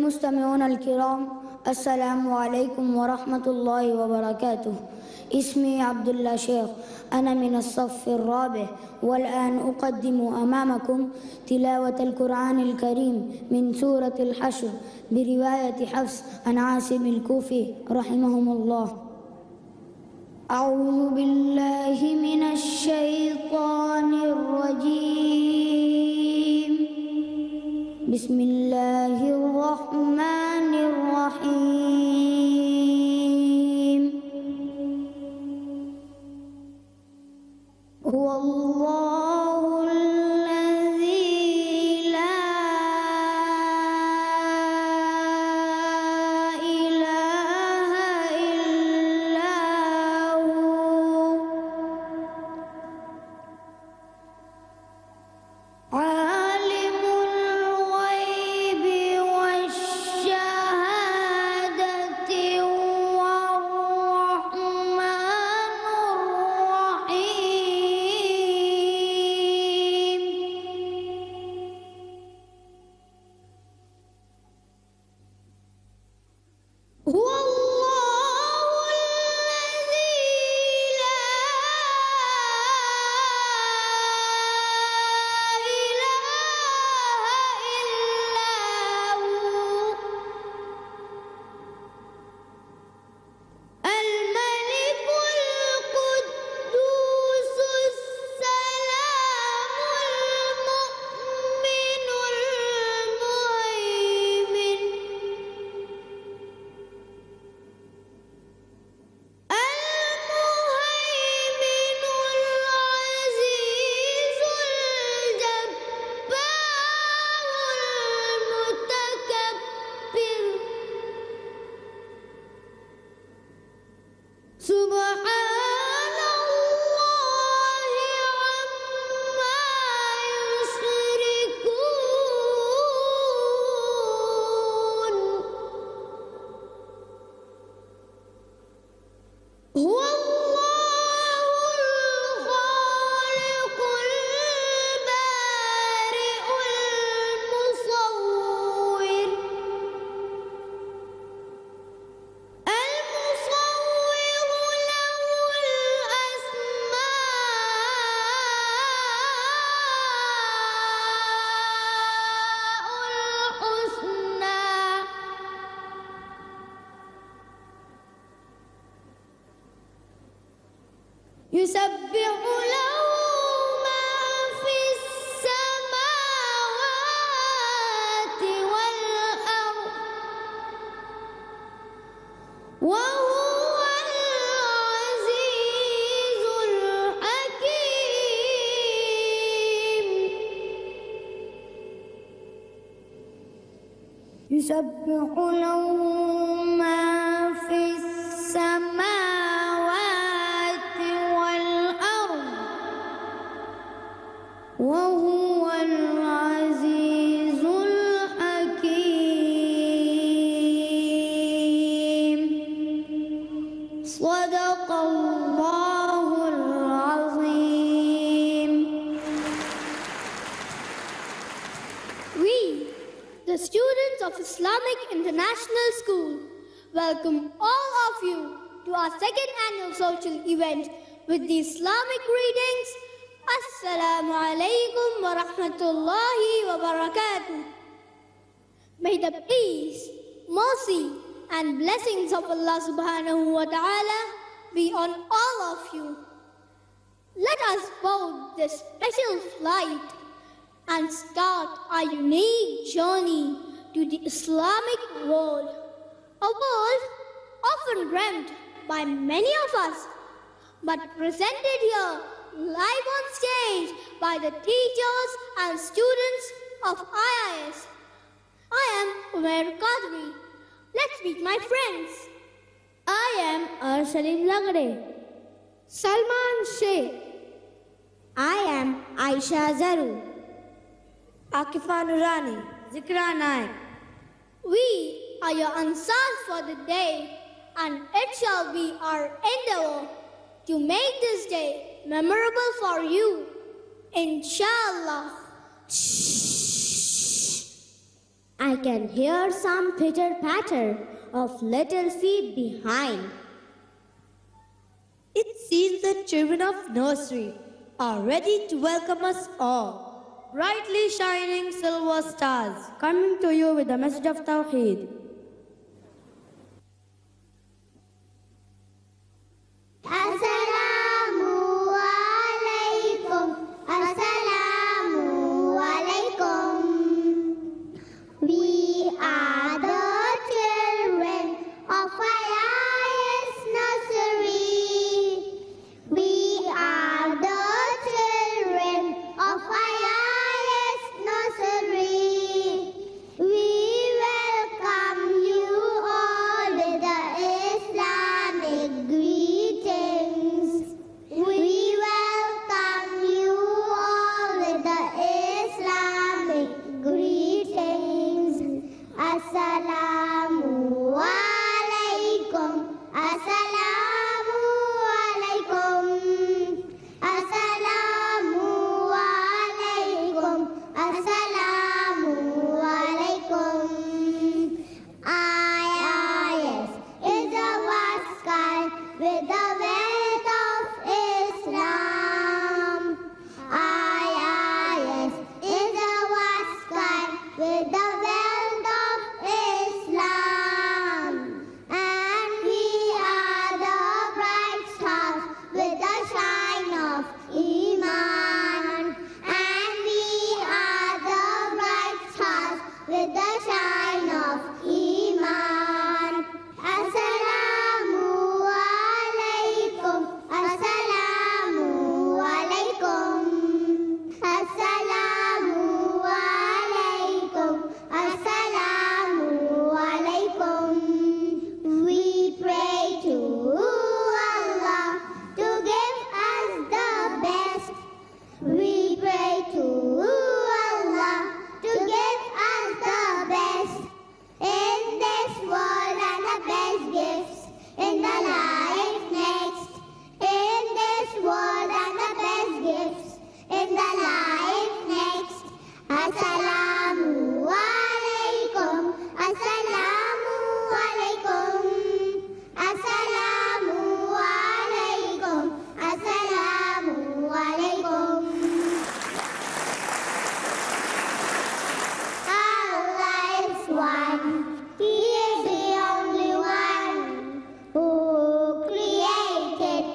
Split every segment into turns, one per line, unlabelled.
المستمعون الكرام، السلام عليكم ورحمة الله وبركاته. اسمي عبد الله شيخ، أنا من الصف الرابع، والآن أقدم أمامكم تلاوة القرآن الكريم من سورة الحشر برواية حفص عن عاصم الكوفي رحمهم الله. أعوذ بالله من الشيطان الرجيم. بسم الله الرحمن الرحيم. هو الله الذي لا إله إلا هو عالم الغيب والشهادة هو الرحمن الرحيم. هو الله الذي لا إله إلا هو الملك القدوس السلام المؤمن المهيمن العزيز الجبار المتكبر. سبحان الله عما يشركون. هو الله الخالق البارئ المصور. له الأسماء الحسنى. يسبح له ما في السماوات والأرض وهو العزيز الحكيم. يسبح له ما في السماوات والأرض وهو العزيز الحكيم. صدق الله العظيم.
We, the students of Islamic International School, welcome all of you to our second annual social event with the Islamic greetings. Assalamu alaikum wa rahmatullahi wa barakatuh. May the peace, mercy, and blessings of Allah subhanahu wa ta'ala be on all of you. Let us board this special flight and start our unique journey to the Islamic world, a world often dreamt by many of us, but presented here live on stage by the teachers and students of IIS. I am Umair Qadri. Let's meet my friends.
I am Arsalim Lagre.
Salman Sheikh.
I am Aisha Zaru. Akifa Nurani. Zikra Naik.
We are your ansars for the day, and it shall be our endeavor to make this day memorable for you, inshallah.
I can hear some pitter-patter of little feet behind.
It seems the children of nursery are ready to welcome us all. Brightly shining silver stars,
Coming to you with the message of Tawheed.
Assalamu alaikum. Assalamu alaikum. We are the children of highest nursery. We are the children of highest nursery. We welcome you all with the Islamic greetings. We welcome you all with the Islamic greetings. Assalamu alaikum. Assalamu alaikum. Assalamu alaikum. Assalamu alaikum. IIS is a vast sky with the wealth of Islam. IIS is a vast sky with the wealth of Islam. And we are the bright stars with the shine of Iman. And we are the bright stars with the shine of Iman. Assalamu alaikum. Assalamu alaikum. Assalamu alaikum. Assalamu alaikum. We pray to Allah to give us the best. We pray to Allah to give us the best in this world and the best gifts in the life next. In this world and the best gifts in the life next. Assalamu alaikum. Assalamu alaikum. Assalamu alaikum. Assalamu alaikum. Allah is one. He is the only one who created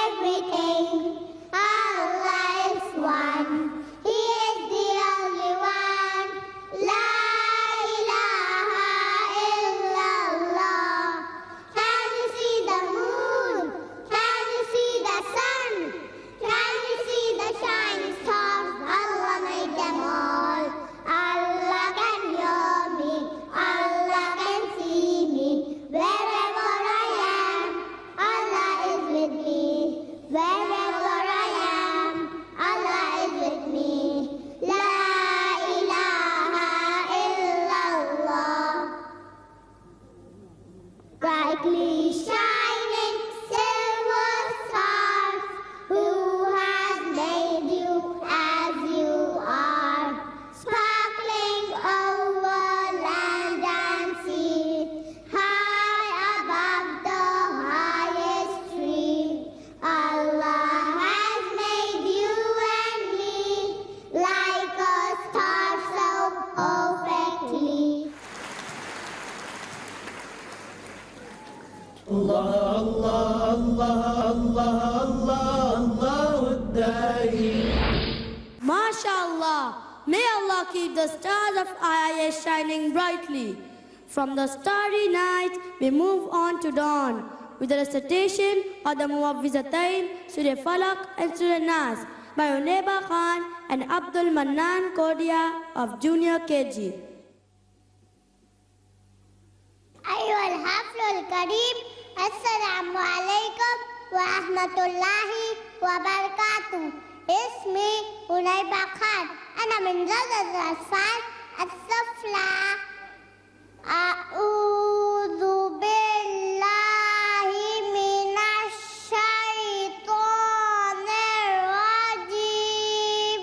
everything. Allah is one. He is the only one. La ilaha illallah. Can you see the moon? Can you see the sun? Can you see the shining stars? Allah made them all. Allah can hear me. Allah can see me. Wherever I am, Allah is with me. Wherever I am, Allah is with me. La ilaha illallah. Brightly shining silver stars, who has made you as you are, sparkling over land and sea, high above the highest tree. Allah has made you and me like a star so perfectly.
MashaAllah, may Allah keep the stars of IIS shining brightly. From the starry night, we move on to dawn with the recitation of the Muawwizatain, Surah Falaq and Surah Nas by Uneba Khan and Abdul Mannan Kodia of Junior KG.
أيها الحفل الكريم السلام عليكم ورحمة الله وبركاته. اسمي هنيبة خان. أنا من زوجة الأطفال السفلى. أعوذ بالله من الشيطان الرجيم.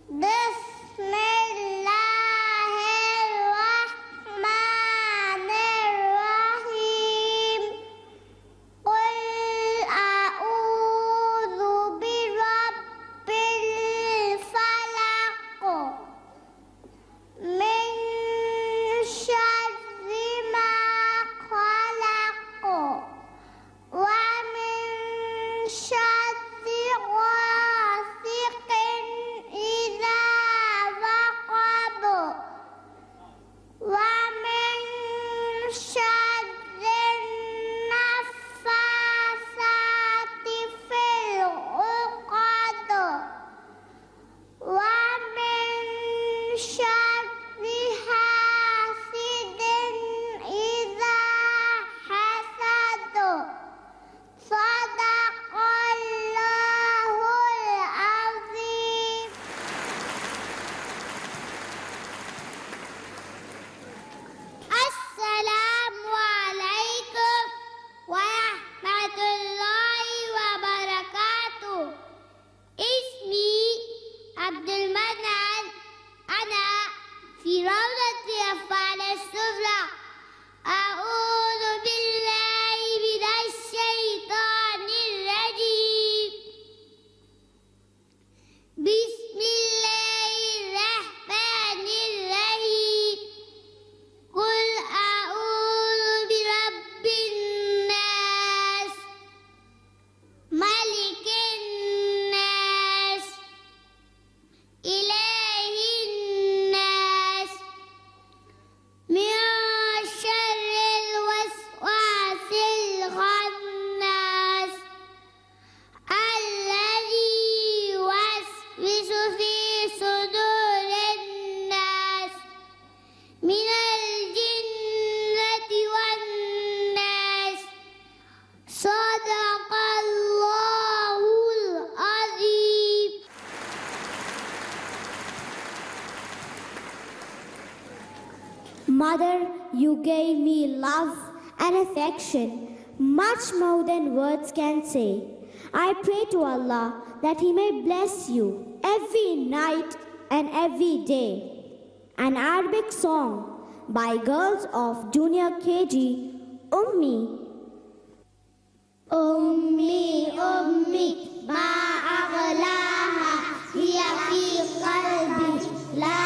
بسم الله
Mother, you gave me love and affection, much more than words can say. I pray to Allah that He may bless you every night and every day. An Arabic song by girls of Junior KG, Ummi.
أمي أمي ما أغلاها هي في قلبي لا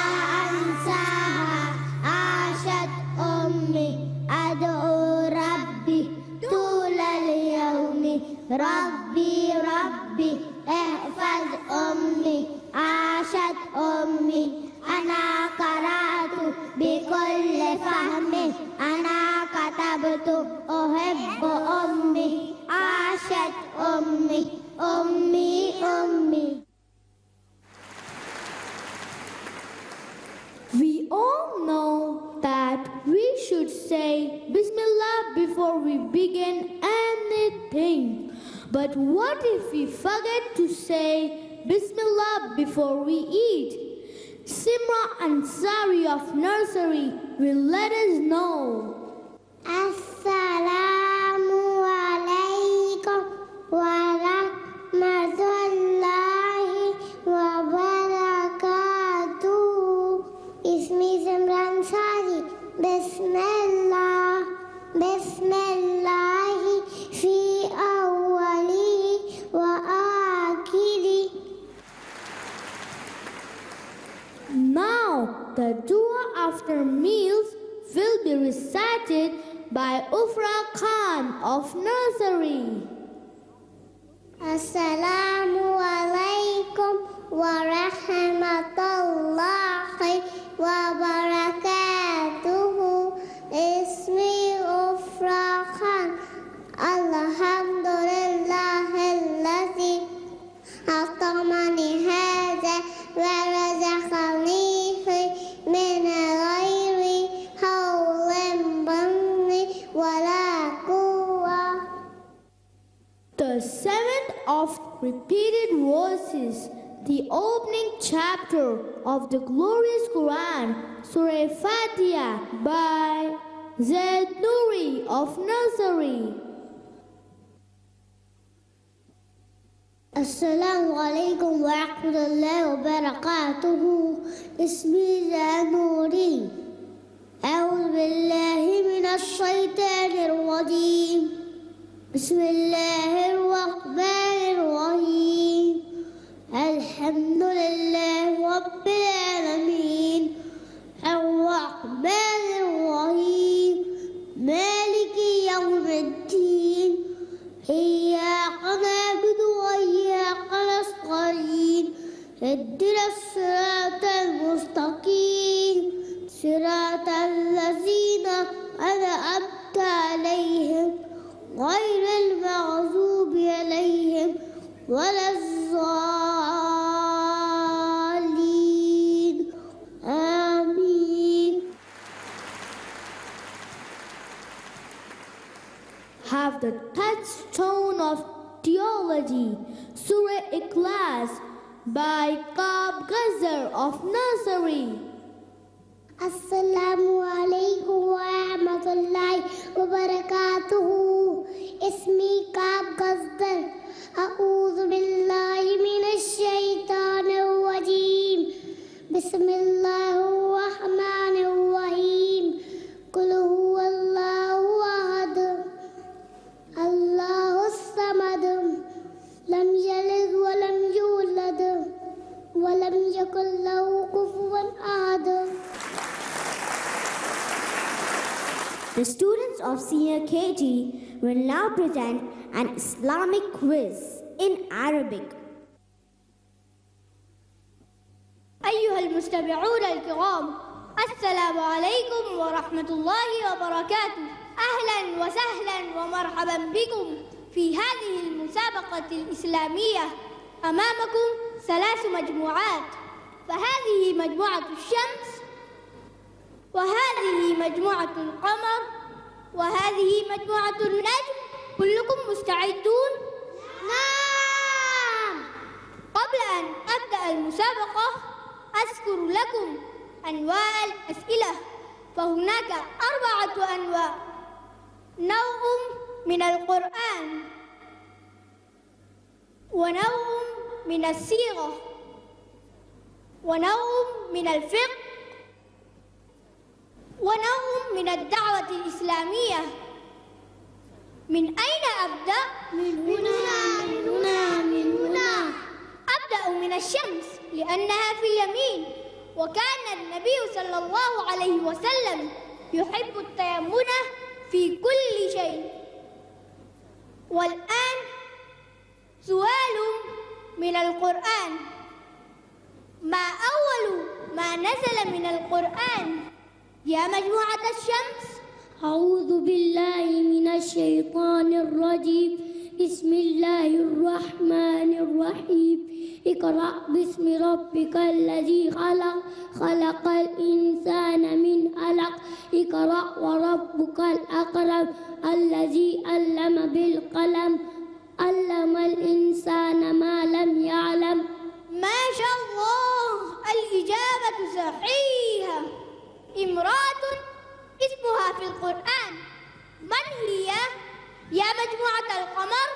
أنساها عاشت أمي أدعو ربي طول اليوم ربي ربي احفظ أمي عاشت أمي أنا قرأت بكل فهم أنا كتبت أحب أمي عاشت أمي أمي أمي.
We all know that we should say Bismillah before we begin anything. But what if we forget to say Bismillah before we eat? Simra Ansari of nursery will let us know.
Assalamu alaikum wa rahmatullahi wa barakatuh. Ismi Simra Ansari. Bismillah, Bismillahi fi awwali wa akhiri.
Now, the dua after meals will be recited by Ufra Khan of nursery.
Assalamu alaikum wa rahmatullahi wa barakatuhu. Ismi Ufra Khan. Alhamdulillahilladzi atamani hadha wa razaqanihi min ghairi hawlin minni wala quwwa.
The seventh of repeated verses, the opening chapter of the glorious Quran, Surah Fatiha by Zaid Nuri of nursery.
Assalamu alaikum wa rahmatullahi wa barakatuhu. Ismi Zanuri. A'udhu billahi minash shaitanir rajim. Bismillahir rahmanir rahim. Alhamdulillahi rabbil alamin. Ar-Rahmanir Rahim. Maliki yawmiddin. إياك نعبد وإياك نستعين اهدنا الصراط المستقيم صراط الذين أنعمت عليهم غير المغضوب عليهم ولا الضالين آمين.
Have the touchstone of theology, Surah Ikhlas by Kab Ghazar of nursery.
Assalamu alaikum wa rahmatullahi wa barakatuhu. Ismi Kab Ghazar. A'udhu billahi minash shaitanir rajim. Bismillahir rahmanir rahim. Qul huwallahu ahad. Allahu samad. Lam yalid wa lam yulad wa lam yakul lahu kufuwan ahad.
The students of Senior KG will now present an Islamic quiz in Arabic.
أيها المستمعون الكرام، السلام عليكم ورحمة الله وبركاته. أهلا وسهلا ومرحبا بكم في هذه المسابقة الإسلامية. أمامكم 3 مجموعات، فهذه مجموعة الشمس، وهذه مجموعة القمر، وهذه مجموعة النجم. كلكم مستعدون؟ نعم. قبل أن أبدأ المسابقة أذكر لكم أنواع الأسئلة. فهناك 4 أنواع: نوع من القرآن، ونوع من السيرة، ونوع من الفقه، ونوع من الدعوة الإسلامية. من أين أبدأ؟ من هنا. أبدأ من الشمس لأنها في اليمين، وكان النبي صلى الله عليه وسلم يحب التيمم في كل شيء. والآن سؤال من القرآن: ما أول ما نزل من القرآن يا مجموعة الشمس؟
أعوذ بالله من الشيطان الرجيم. بسم الله الرحمن الرحيم. اقرأ باسم ربك الذي خلق، خلق الإنسان من علق. اقرأ وربك الأكرم الذي علم بالقلم، علم الإنسان ما لم يعلم.
ما شاء الله، الإجابة صحيحة. امرأة اسمها في القرآن من هي يا مجموعة القمر؟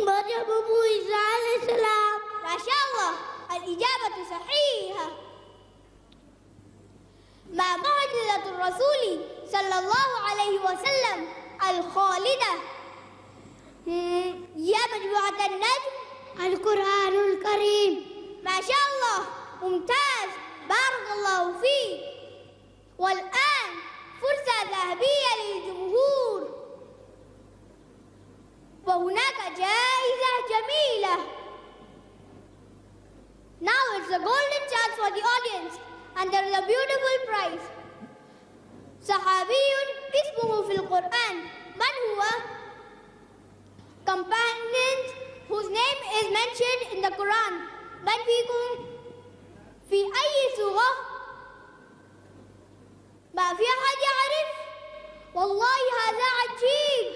مريم موسى عليه السلام.
ما شاء الله، الإجابة صحيحة. ما معجزة الرسول صلى الله عليه وسلم الخالدة يا مجموعة النجم؟
القرآن الكريم.
ما شاء الله، ممتاز، بارك الله فيك. والآن فرصة ذهبية للجمهور، وهناك جائزة جميلة. Now it's a golden chance for the audience, and there is a beautiful prize. صحابي اسمه في القرآن من هو؟ Companions whose name is mentioned in the Quran. من فيكم؟ في أي سورة؟ ما في أحد يعرف؟ والله هذا عجيب.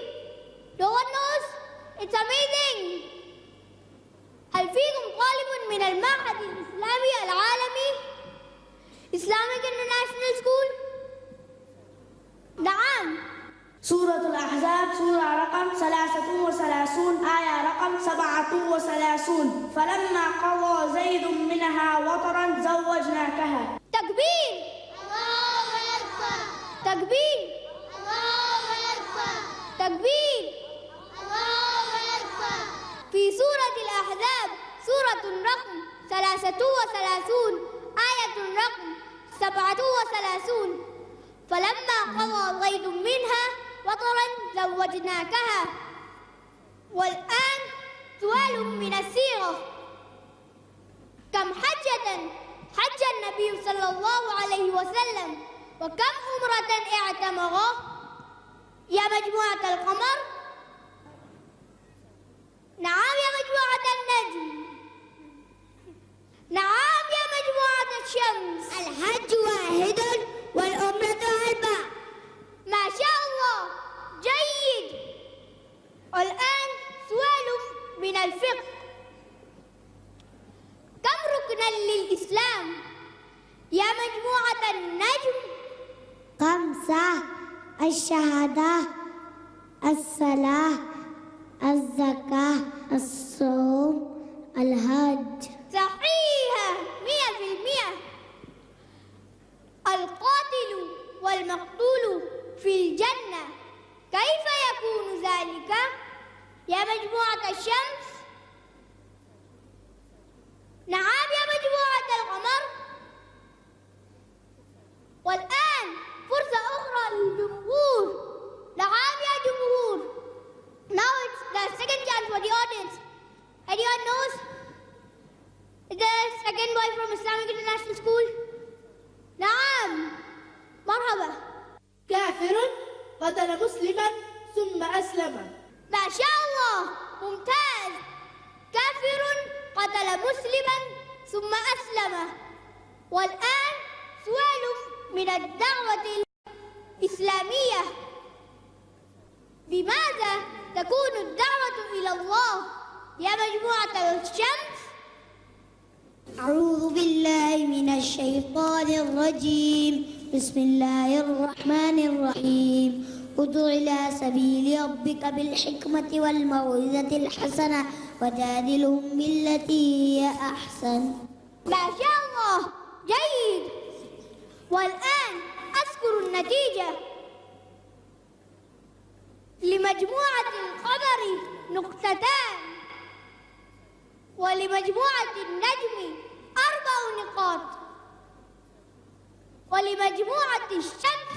No one knows? It's amazing. هل فيكم طالب من المعهد الإسلامي العالمي Islamic International School؟ نعم.
سورة الأحزاب سورة رقم 33 آية رقم 37. فلما قضى زيد منها وطرا زوجناكها.
تكبير. الله أكبر. تكبير. الله أكبر. تكبير. الله أكبر. في سورة الأحزاب سورة رقم 33 آية رقم 37. فلما قضى زيد منها وطرا زوجناكها. والآن سؤال من السيرة: كم حجة حج النبي صلى الله عليه وسلم، وكم عمرة اعتمر يا مجموعة القمر؟ نعم يا مجموعة النجم. نعم يا مجموعة الشمس.
الحج واحد والعمرة 4.
ما شاء الله، جيد. والآن سؤال من الفقه: كم ركنا للإسلام يا مجموعة النجم؟
5: الشهادة، الصلاة، الزكاة، الصوم، الحج.
صحيحة 100%. القاتل والمقتول في الجنة، كيف يكون ذلك يا مجموعة الشمس؟ نعم يا مجموعة القمر. والآن فرصة أخرى للجمهور. نعم يا جمهور. Now it's the second chance for the audience. Anyone knows? Is there a second boy from Islamic International School? نعم. مرحبا.
كافر قتل مسلما ثم أسلم.
ما شاء الله، ممتاز. كافر قتل مسلما ثم أسلم. والآن سؤال من الدعوة الإسلامية: بماذا تكون الدعوة إلى الله يا مجموعة الشمس؟
أعوذ بالله من الشيطان الرجيم.
بسم الله الرحمن الرحيم ادع إلى سبيل ربك بالحكمة والموعظة الحسنة وجادلهم بالتي هي أحسن.
ما شاء الله، جيد. والآن أذكر النتيجة. لمجموعة القمر نقطتان، ولمجموعة النجم 4 نقاط، ولمجموعة الشمس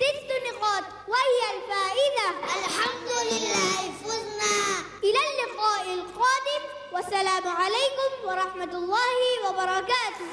6 نقاط وهي الفائزة.
الحمد لله فزنا.
إلى اللقاء القادم، والسلام عليكم ورحمة الله وبركاته.